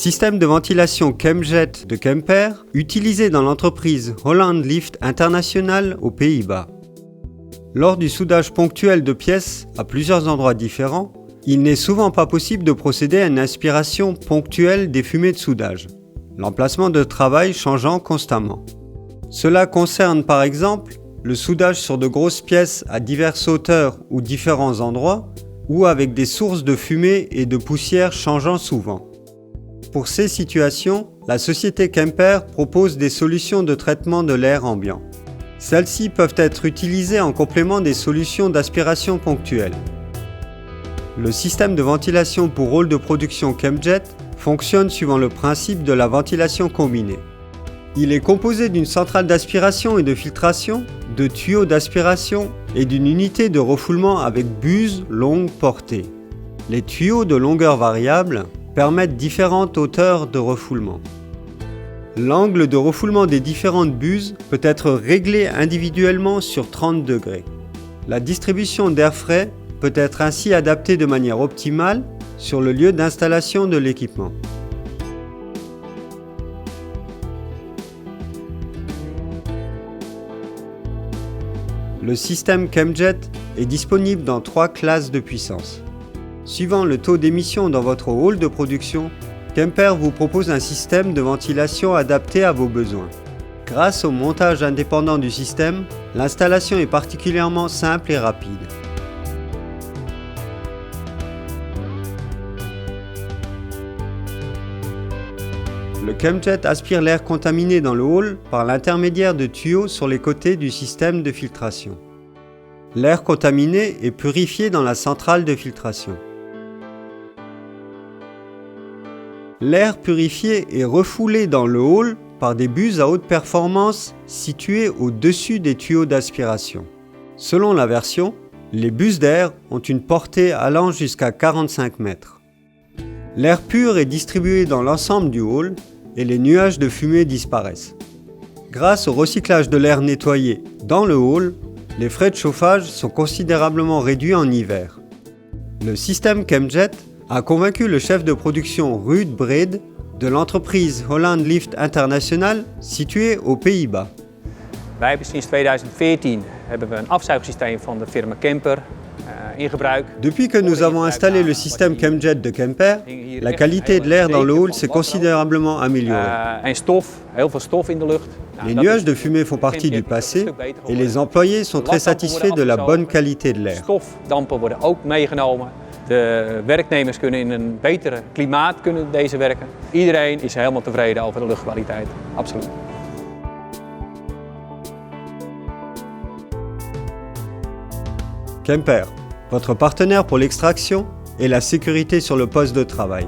système de ventilation Chemjet de Kemper, utilisé dans l'entreprise Holland Lift International aux Pays-Bas. Lors du soudage ponctuel de pièces à plusieurs endroits différents, il n'est souvent pas possible de procéder à une aspiration ponctuelle des fumées de soudage, l'emplacement de travail changeant constamment. Cela concerne par exemple le soudage sur de grosses pièces à diverses hauteurs ou différents endroits, ou avec des sources de fumée et de poussière changeant souvent. Pour ces situations, la société Kemper propose des solutions de traitement de l'air ambiant. Celles-ci peuvent être utilisées en complément des solutions d'aspiration ponctuelle. Le système de ventilation pour rôle de production Chemjet fonctionne suivant le principe de la ventilation combinée. Il est composé d'une centrale d'aspiration et de filtration, de tuyaux d'aspiration et d'une unité de refoulement avec buse longue portée. Les tuyaux de longueur variable permettent différentes hauteurs de refoulement. L'angle de refoulement des différentes buses peut être réglé individuellement sur 30 degrés. La distribution d'air frais peut être ainsi adaptée de manière optimale sur le lieu d'installation de l'équipement. Le système Chemjet est disponible dans 3 classes de puissance. Suivant le taux d'émission dans votre hall de production, Kemper vous propose un système de ventilation adapté à vos besoins. Grâce au montage indépendant du système, l'installation est particulièrement simple et rapide. Le Chemjet aspire l'air contaminé dans le hall par l'intermédiaire de tuyaux sur les côtés du système de filtration. L'air contaminé est purifié dans la centrale de filtration. L'air purifié est refoulé dans le hall par des buses à haute performance situées au-dessus des tuyaux d'aspiration. Selon la version, les buses d'air ont une portée allant jusqu'à 45 mètres. L'air pur est distribué dans l'ensemble du hall et les nuages de fumée disparaissent. Grâce au recyclage de l'air nettoyé dans le hall, les frais de chauffage sont considérablement réduits en hiver. Le système Chemjet a convaincu le chef de production Ruud Breede de l'entreprise Holland Lift International située aux Pays-Bas. Wij hebben sinds 2014 hebben we een afzuigsysteem van de firma Kemper in gebruik. Depuis que nous avons installé le système Chemjet de Kemper, la qualité de l'air dans le hall s'est considérablement améliorée. En stof, heel veel stof in de lucht. Les nuages de fumée font partie du passé et les employés sont très satisfaits de la bonne qualité de l'air. Stofdampen worden ook meegenomen. De werknemers kunnen in een betere klimaat deze werken. Iedereen is helemaal tevreden over de luchtkwaliteit. Absoluut. Kemper, votre partenaire pour l'extraction et la sécurité sur le poste de travail.